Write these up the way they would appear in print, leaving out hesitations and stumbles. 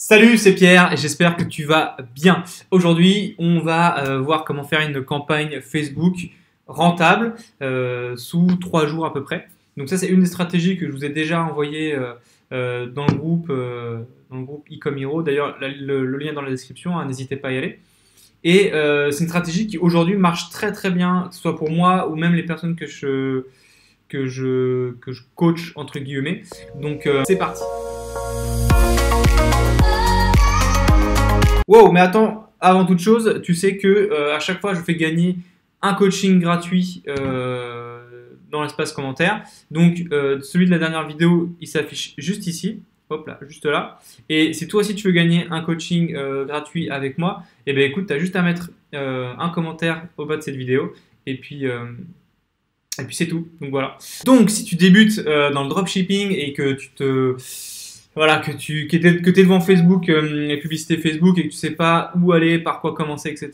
Salut, c'est Pierre et j'espère que tu vas bien. Aujourd'hui, on va voir comment faire une campagne Facebook rentable sous 3 jours à peu près. Donc ça, c'est une des stratégies que je vous ai déjà envoyées dans le groupe Ecom Hero. D'ailleurs, le lien est dans la description, hein, n'hésitez pas à y aller. Et c'est une stratégie qui aujourd'hui marche très très bien, que ce soit pour moi ou même les personnes que je coach entre guillemets. Donc c'est parti. Wow, mais attends, avant toute chose, tu sais que à chaque fois je fais gagner un coaching gratuit dans l'espace commentaire. Donc celui de la dernière vidéo, il s'affiche juste ici. Hop là, juste là. Et si toi aussi tu veux gagner un coaching gratuit avec moi, eh bien écoute, tu as juste à mettre un commentaire au bas de cette vidéo. Et puis c'est tout. Donc voilà. Donc si tu débutes dans le dropshipping et que tu es devant Facebook, les publicités Facebook et que tu sais pas où aller, par quoi commencer, etc.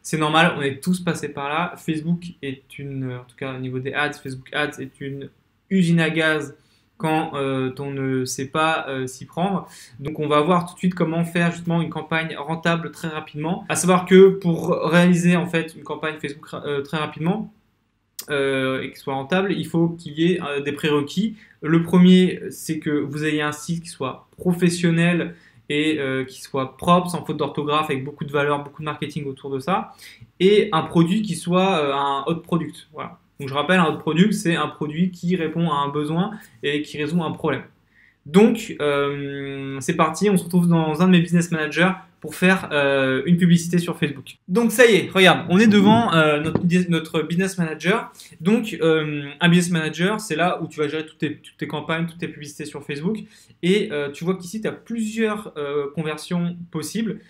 C'est normal, on est tous passés par là. Facebook est en tout cas au niveau des ads, Facebook Ads est une usine à gaz quand on ne sait pas s'y prendre. Donc on va voir tout de suite comment faire justement une campagne rentable très rapidement. À savoir que pour réaliser en fait une campagne Facebook très rapidement, et qu'il soit rentable, il faut qu'il y ait des prérequis. Le premier, c'est que vous ayez un site qui soit professionnel et qui soit propre, sans faute d'orthographe, avec beaucoup de valeur, beaucoup de marketing autour de ça, et un produit qui soit un hot product. Voilà. Donc je rappelle, un hot product, c'est un produit qui répond à un besoin et qui résout un problème. Donc c'est parti, on se retrouve dans un de mes business managers pour faire une publicité sur Facebook. Donc ça y est, regarde, on est devant notre business manager. Donc un business manager, c'est là où tu vas gérer toutes tes campagnes, toutes tes publicités sur Facebook. Et tu vois qu'ici, tu as plusieurs conversions possibles.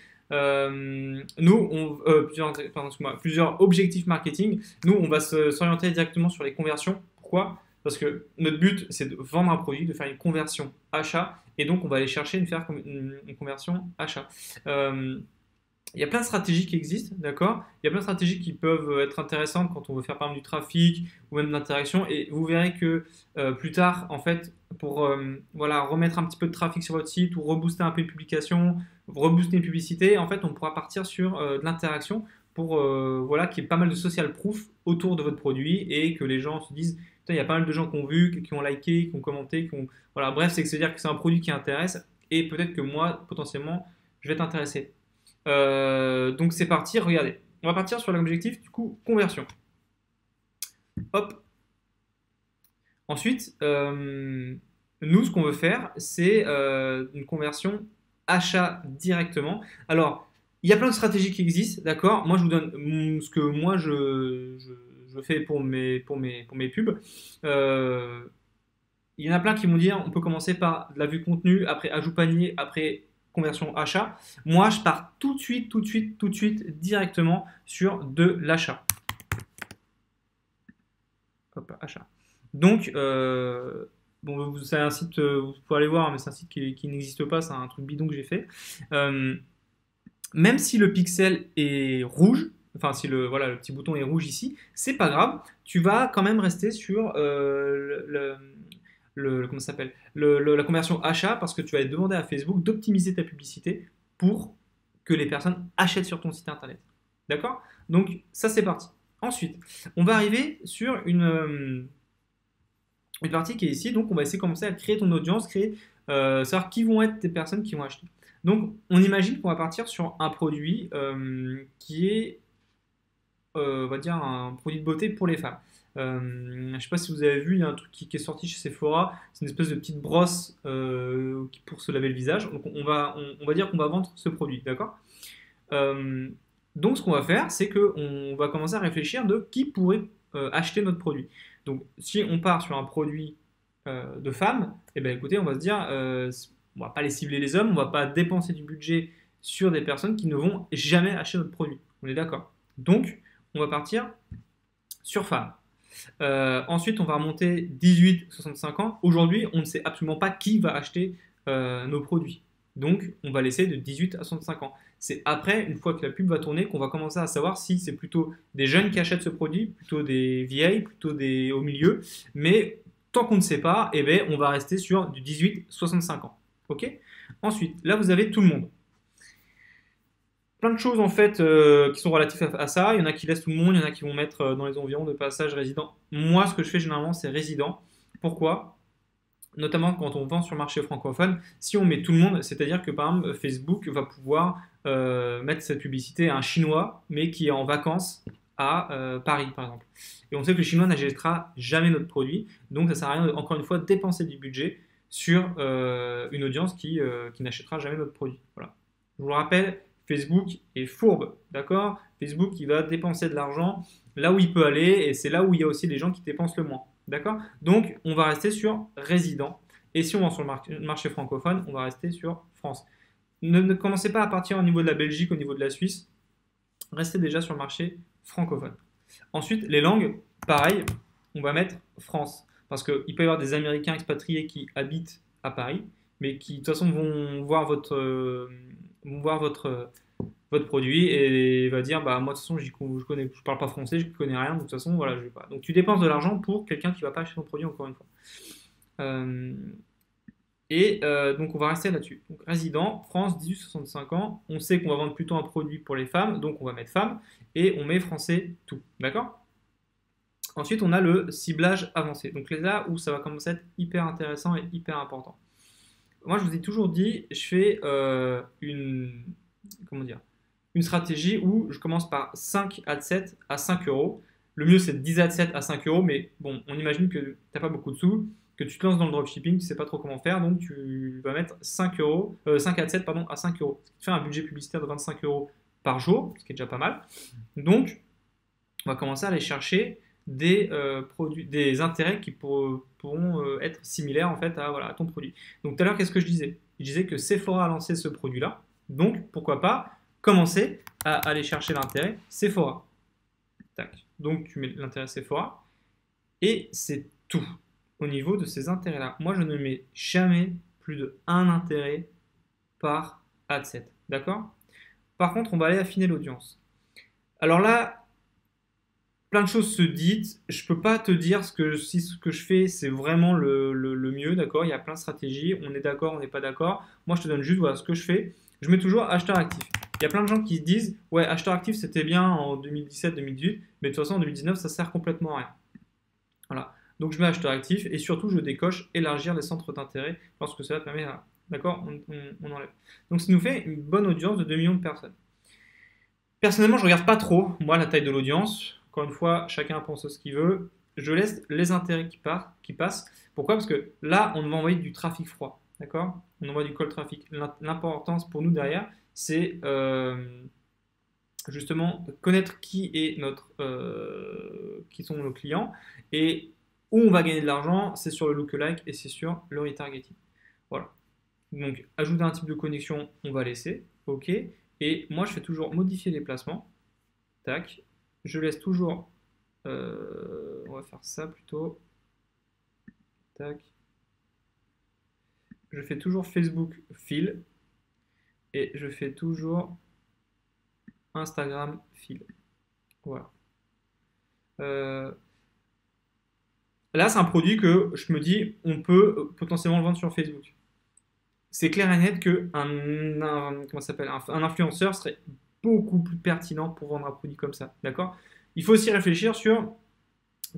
Plusieurs objectifs marketing. Nous, on va s'orienter directement sur les conversions. Pourquoi ? Parce que notre but, c'est de vendre un produit, de faire une conversion achat, et donc on va aller chercher une conversion achat. Il y a plein de stratégies qui existent, d'accord ? Il y a plein de stratégies qui peuvent être intéressantes quand on veut faire par exemple du trafic ou même de l'interaction, et vous verrez que plus tard, en fait, pour remettre un petit peu de trafic sur votre site ou rebooster un peu une publication, rebooster une publicité, en fait, on pourra partir sur de l'interaction pour qu'il y ait pas mal de social proof autour de votre produit et que les gens se disent il y a pas mal de gens qui ont vu, qui ont liké, qui ont commenté, Voilà, bref, c'est dire que c'est un produit qui intéresse et peut-être que moi, potentiellement, je vais t'intéresser. Donc c'est parti, regardez. On va partir sur l'objectif, du coup, conversion. Hop. Ensuite, nous, ce qu'on veut faire, c'est une conversion achat directement. Alors, il y a plein de stratégies qui existent, d'accord ? Moi, je vous donne ce que moi, je fais pour mes pubs. Il y en a plein qui vont dire on peut commencer par de la vue contenu, après ajout panier, après conversion achat. Moi, je pars tout de suite, directement sur de l'achat. Hop, achat. Donc, c'est un site, vous pouvez aller voir, mais c'est un site qui n'existe pas, c'est un truc bidon que j'ai fait. Même si le pixel est rouge, enfin si le petit bouton est rouge ici, c'est pas grave, tu vas quand même rester sur la conversion achat parce que tu vas demander à Facebook d'optimiser ta publicité pour que les personnes achètent sur ton site internet. D'accord ? Donc ça c'est parti. Ensuite, on va arriver sur une partie qui est ici, donc on va essayer de commencer à créer ton audience, savoir qui vont être tes personnes qui vont acheter. Donc, on imagine qu'on va partir sur un produit qui est, on va dire, un produit de beauté pour les femmes. Je ne sais pas si vous avez vu, il y a un truc qui est sorti chez Sephora, c'est une espèce de petite brosse pour se laver le visage. Donc, on va dire qu'on va vendre ce produit, d'accord ? Donc, ce qu'on va faire, c'est qu'on va commencer à réfléchir de qui pourrait acheter notre produit. Donc, si on part sur un produit de femmes, eh bien, écoutez, on va se dire... on ne va pas les cibler les hommes, on ne va pas dépenser du budget sur des personnes qui ne vont jamais acheter notre produit. On est d'accord. Donc, on va partir sur femmes. Ensuite, on va remonter 18-65 ans. Aujourd'hui, on ne sait absolument pas qui va acheter nos produits. Donc, on va laisser de 18 à 65 ans. C'est après, une fois que la pub va tourner, qu'on va commencer à savoir si c'est plutôt des jeunes qui achètent ce produit, plutôt des vieilles, plutôt des au milieu. Mais tant qu'on ne sait pas, eh bien, on va rester sur du 18-65 ans. Ok ? Ensuite, là, vous avez tout le monde. Plein de choses en fait qui sont relatives à ça. Il y en a qui laissent tout le monde, il y en a qui vont mettre dans les environs de passage résident. Moi, ce que je fais généralement, c'est résident. Pourquoi? Notamment quand on vend sur le marché francophone, si on met tout le monde, c'est-à-dire que par exemple Facebook va pouvoir mettre cette publicité à un Chinois, mais qui est en vacances à Paris par exemple. Et on sait que le Chinois n'achètera jamais notre produit, donc ça ne sert à rien, encore une fois, de dépenser du budget sur une audience qui n'achètera jamais notre produit. Voilà. Je vous le rappelle, Facebook est fourbe, d'accord? Facebook, il va dépenser de l'argent là où il peut aller, et c'est là où il y a aussi des gens qui dépensent le moins. D'accord? Donc, on va rester sur résident. Et si on va sur le marché francophone, on va rester sur France. Ne commencez pas à partir au niveau de la Belgique, au niveau de la Suisse. Restez déjà sur le marché francophone. Ensuite, les langues, pareil, on va mettre France. Parce qu'il peut y avoir des Américains expatriés qui habitent à Paris, mais qui de toute façon vont voir votre produit et va dire bah moi de toute façon je parle pas français, je connais rien, donc de toute façon voilà je vais pas. Donc tu dépenses de l'argent pour quelqu'un qui va pas acheter ton produit encore une fois. Euh, donc on va rester là-dessus. Donc résident, France, 18-65 ans, on sait qu'on va vendre plutôt un produit pour les femmes, donc on va mettre femme et on met français tout, d'accord? Ensuite on a le ciblage avancé. Donc là où ça va commencer à être hyper intéressant et hyper important. Moi je vous ai toujours dit, je fais comment dire, une stratégie où je commence par 5 adsets à 5 euros. Le mieux, c'est 10 adsets à 5 euros, mais bon, on imagine que tu n'as pas beaucoup de sous, que tu te lances dans le dropshipping, tu ne sais pas trop comment faire, donc tu vas mettre 5 adsets pardon, à 5 euros. Ce qui fait un budget publicitaire de 25 euros par jour, ce qui est déjà pas mal. Donc, on va commencer à aller chercher des intérêts qui pourront être similaires en fait à ton produit. Donc tout à l'heure, qu'est-ce que je disais? Je disais que Sephora a lancé ce produit-là, donc pourquoi pas commencer à aller chercher l'intérêt Sephora. Tac. Donc tu mets l'intérêt Sephora et c'est tout au niveau de ces intérêts-là. Moi, je ne mets jamais plus de un intérêt par adset. D'accord? Par contre, on va aller affiner l'audience. Alors là, plein de choses se disent. Je peux pas te dire si ce que je fais, c'est vraiment le mieux. D'accord? Il y a plein de stratégies. On est d'accord, on n'est pas d'accord. Moi, je te donne juste voilà, ce que je fais. Je mets toujours acheteur actif. Il y a plein de gens qui se disent ouais, acheteur actif c'était bien en 2017-2018, mais de toute façon en 2019 ça sert complètement à rien. Voilà. Donc je mets acheteur actif et surtout je décoche élargir les centres d'intérêt lorsque cela permet à. D'accord, on enlève. Donc ça nous fait une bonne audience de 2 millions de personnes. Personnellement, je regarde pas trop, moi, la taille de l'audience. Encore une fois, chacun pense ce qu'il veut. Je laisse les intérêts qui passent. Pourquoi? Parce que là, on va envoyer du trafic froid. D'accord? On envoie du cold traffic. L'importance pour nous derrière, c'est justement connaître qui sont nos clients et où on va gagner de l'argent, c'est sur le lookalike et c'est sur le retargeting. Voilà. Donc, ajouter un type de connexion, on va laisser. OK. Et moi, je fais toujours modifier les placements. Tac. Je laisse toujours. On va faire ça plutôt. Tac. Je fais toujours Facebook fil. Et je fais toujours Instagram fil. Voilà. Là, c'est un produit que je me dis, on peut potentiellement le vendre sur Facebook. C'est clair et net qu'un influenceur serait beaucoup plus pertinent pour vendre un produit comme ça. D'accord? Il faut aussi réfléchir sur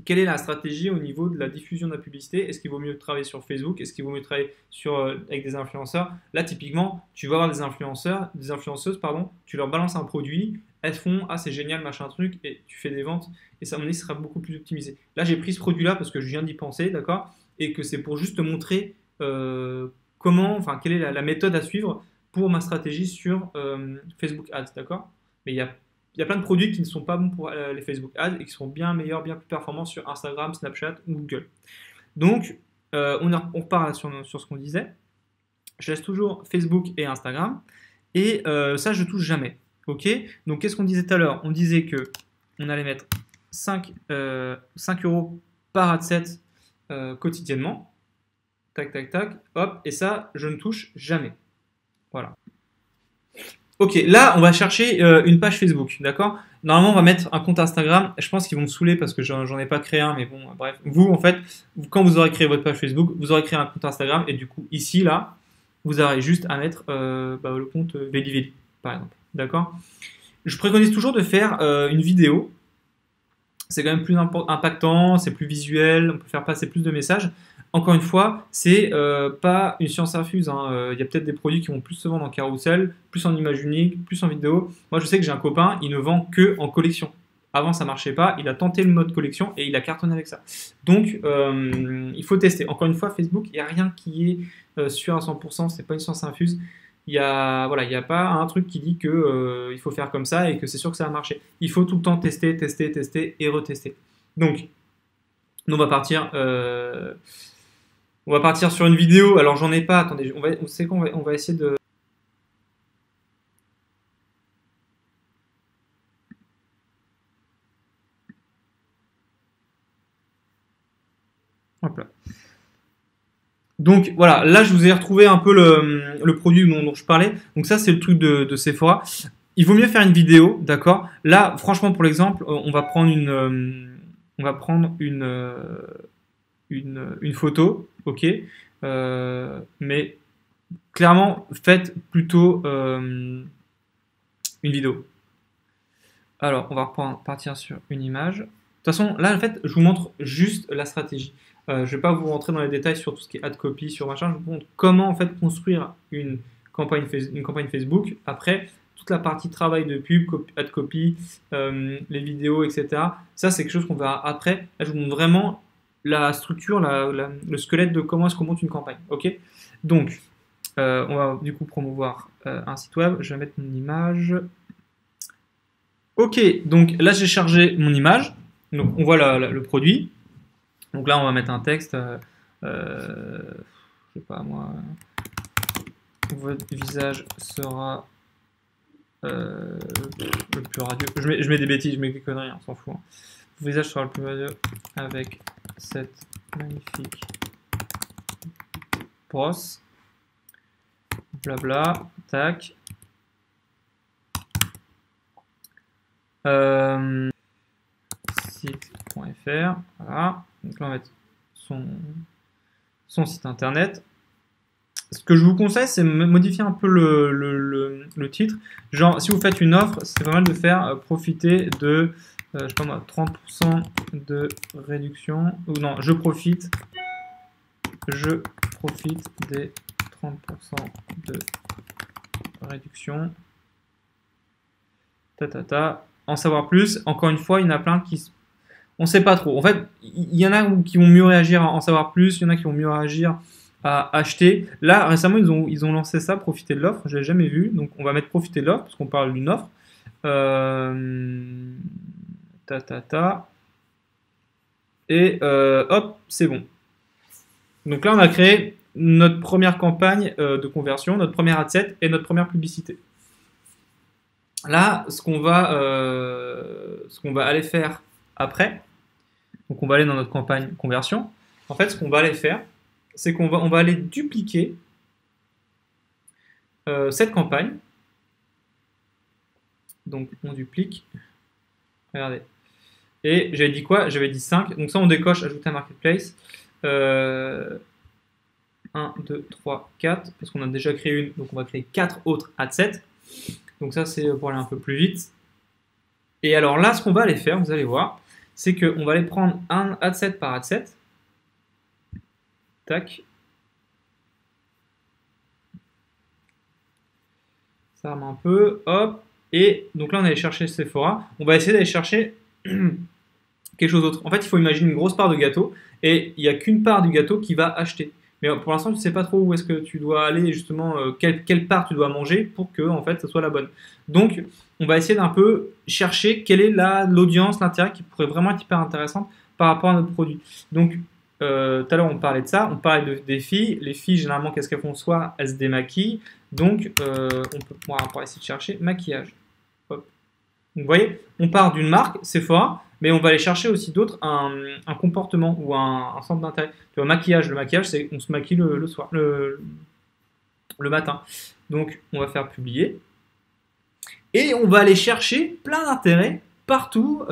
quelle est la stratégie au niveau de la diffusion de la publicité. Est-ce qu'il vaut mieux travailler sur Facebook? Est-ce qu'il vaut mieux travailler avec des influenceurs? Là, typiquement, tu vas avoir des influenceuses, tu leur balances un produit, elles font ah c'est génial machin truc et tu fais des ventes et ça à mon avis sera beaucoup plus optimisé. Là, j'ai pris ce produit-là parce que je viens d'y penser, d'accord? Et que c'est pour juste te montrer quelle est la méthode à suivre pour ma stratégie sur Facebook Ads, d'accord? Mais il y a plein de produits qui ne sont pas bons pour les Facebook Ads et qui sont bien meilleurs, bien plus performants sur Instagram, Snapchat ou Google. Donc, on repart sur ce qu'on disait. Je laisse toujours Facebook et Instagram. Et ça, je touche jamais. Ok? Donc, qu'est-ce qu'on disait tout à l'heure? On disait qu'on allait mettre 5 euros par adset quotidiennement. Tac, tac, tac. Hop. Et ça, je ne touche jamais. Voilà. Ok, là, on va chercher une page Facebook, d'accord? Normalement, on va mettre un compte Instagram. Je pense qu'ils vont me saouler parce que j'en ai pas créé un, mais bon, bref. Vous, en fait, quand vous aurez créé votre page Facebook, vous aurez créé un compte Instagram. Et du coup, ici, là, vous aurez juste à mettre le compte Veli, par exemple. D'accord? Je préconise toujours de faire une vidéo. C'est quand même plus impactant, c'est plus visuel, on peut faire passer plus de messages. Encore une fois, c'est pas une science infuse, hein. Il y a peut-être des produits qui vont plus se vendre en carrousel, plus en image unique, plus en vidéo. Moi, je sais que j'ai un copain, il ne vend que en collection. Avant, ça marchait pas. Il a tenté le mode collection et il a cartonné avec ça. Donc, il faut tester. Encore une fois, Facebook, il n'y a rien qui est sûr à 100%. C'est pas une science infuse. Il y a, voilà, il n'y a pas un truc qui dit que il faut faire comme ça et que c'est sûr que ça va marcher. Il faut tout le temps tester, tester, tester et retester. Donc, nous, on va partir sur une vidéo. Alors, j'en ai pas. Attendez, on va essayer de. Hop là. Donc voilà, là je vous ai retrouvé un peu le produit dont je parlais. Donc ça c'est le truc de Sephora. Il vaut mieux faire une vidéo, d'accord? Là, franchement, pour l'exemple, on va prendre une photo, ok? Mais clairement, faites plutôt une vidéo. Alors, on va partir sur une image. De toute façon, là, en fait, je vous montre juste la stratégie. Je ne vais pas vous rentrer dans les détails sur tout ce qui est ad copy, sur machin. Je vous montre comment, en fait, construire une campagne Facebook. Après, toute la partie travail de pub, ad copy, les vidéos, etc. Ça, c'est quelque chose qu'on verra après. Là, je vous montre vraiment la structure, le squelette de comment est-ce qu'on monte une campagne. Ok? Donc, on va du coup promouvoir un site web. Je vais mettre mon image. Ok, donc là j'ai chargé mon image, donc on voit le produit. Donc là on va mettre un texte, je sais pas moi, votre visage sera le plus radieux. Je mets des bêtises, je mets des conneries, on s'en fout. Hein. Votre visage sera le plus radieux avec cette magnifique brosse. Blabla, tac. Site.fr, voilà. Donc là, on va mettre son site internet. Ce que je vous conseille, c'est modifier un peu le titre. Genre, si vous faites une offre, c'est pas mal de faire profiter de, je sais pas moi, 30% de réduction. Ou non, je profite des 30% de réduction. En savoir plus. Encore une fois, il y en a plein qui... On ne sait pas trop. En fait, il y en a qui vont mieux réagir à en savoir plus. Il y en a qui vont mieux réagir à acheter. Là, récemment, ils ont lancé ça, profiter de l'offre. Je ne l'ai jamais vu. Donc, on va mettre profiter de l'offre parce qu'on parle d'une offre. Et hop, c'est bon. Donc là, on a créé notre première campagne de conversion, notre première ad set et notre première publicité. Là, ce qu'on va aller faire après, donc on va aller dans notre campagne conversion. En fait, ce qu'on va aller faire, c'est qu'on va aller dupliquer cette campagne. Donc on duplique. Regardez. Et j'avais dit quoi? J'avais dit 5. Donc ça, on décoche, ajouter un marketplace. 1, 2, 3, 4. Parce qu'on a déjà créé une. Donc on va créer 4 autres ad sets. Donc ça, c'est pour aller un peu plus vite. Et alors là, ce qu'on va aller faire, vous allez voir, c'est qu'on va aller prendre un ad set par ad set. Tac. Ça remet un peu. Hop. Et donc là, on allait chercher Sephora. On va essayer d'aller chercher quelque chose d'autre. En fait, il faut imaginer une grosse part de gâteau. Et il n'y a qu'une part du gâteau qui va acheter. Mais pour l'instant, tu ne sais pas trop où est-ce que tu dois aller, justement, quelle part tu dois manger pour que, en fait, ça soit la bonne. Donc, on va essayer d'un peu chercher quelle est l'audience, l'intérêt qui pourrait vraiment être hyper intéressante par rapport à notre produit. Donc, tout à l'heure, on parlait de ça, on parlait des filles. Les filles, généralement, qu'est-ce qu'elles font? Soit elles se démaquillent. Donc, on va essayer de chercher maquillage. Hop. Donc, vous voyez, on part d'une marque, Sephora, mais on va aller chercher aussi d'autres, un comportement ou un centre d'intérêt. Tu vois, maquillage, le maquillage, c'est on se maquille le soir, le matin. Donc, on va faire publier. Et on va aller chercher plein d'intérêts partout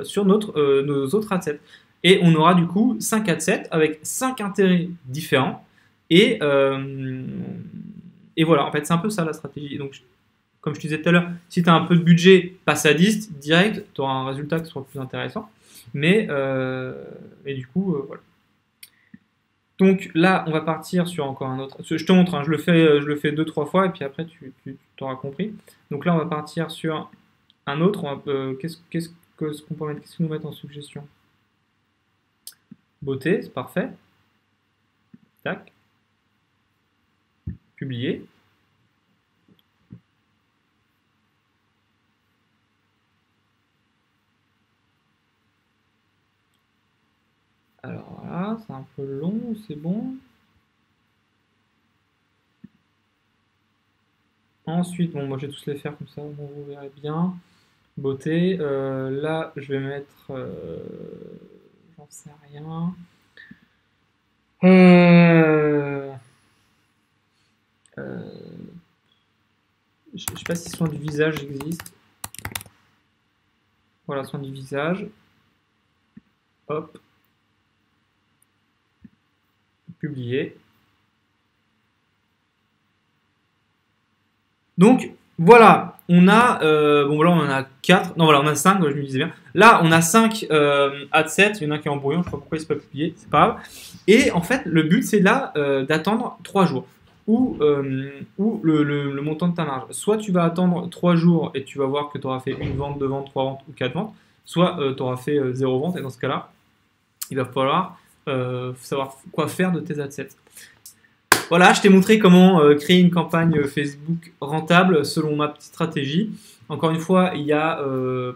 sur nos autres adsets. Et on aura du coup 5 adsets avec 5 intérêts différents. Et, et voilà, en fait, c'est un peu ça la stratégie. Donc, comme je te disais tout à l'heure, si tu as un peu de budget, passe à 10 direct, tu auras un résultat qui sera plus intéressant. Mais, et du coup, voilà. Donc là, on va partir sur encore un autre. Je te montre, hein, je le fais 2-3 fois et puis après tu t'auras compris. Donc là, on va partir sur un autre. Qu'est-ce qu'on peut mettre? Qu'est-ce qu'on nous met en suggestion? Beauté, c'est parfait. Tac. Publier. Alors voilà, c'est un peu long, c'est bon. Ensuite, bon, moi je vais tous les faire comme ça, bon, vous verrez bien. Beauté. Là, je vais mettre. J'en sais rien. Je sais pas si soin du visage existe. Voilà, soin du visage. Hop. Publier. Donc, voilà, on a, bon là on en a 4, non voilà, on a 5, je me disais bien. Là, on a 5 adsets, il y en a un qui est en brouillon, je sais pas pourquoi il s'est pas publié, c'est pas grave. Et en fait, le but c'est là d'attendre 3 jours. Ou le montant de ta marge. Soit tu vas attendre 3 jours et tu vas voir que tu auras fait une vente, 2 ventes, 3 ventes ou 4 ventes. Soit tu auras fait 0 vente et dans ce cas-là, il va falloir savoir quoi faire de tes adsets. Voilà, je t'ai montré comment créer une campagne Facebook rentable selon ma petite stratégie. Encore une fois, il y a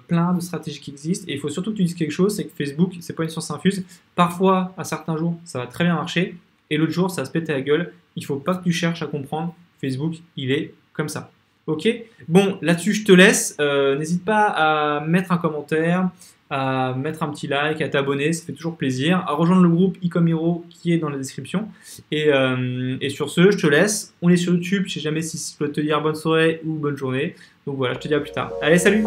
plein de stratégies qui existent et il faut surtout que tu dises quelque chose, c'est que Facebook, c'est pas une science infuse. Parfois, à certains jours, ça va très bien marcher et l'autre jour, ça va se péter la gueule. Il faut pas que tu cherches à comprendre. Facebook, il est comme ça. Ok? Bon, là-dessus, je te laisse. N'hésite pas à mettre un commentaire, à mettre un petit like, à t'abonner, ça fait toujours plaisir, à rejoindre le groupe Ecom Hero qui est dans la description. Et sur ce, je te laisse. On est sur YouTube, je sais jamais si je dois te dire bonne soirée ou bonne journée. Donc voilà, je te dis à plus tard. Allez, salut!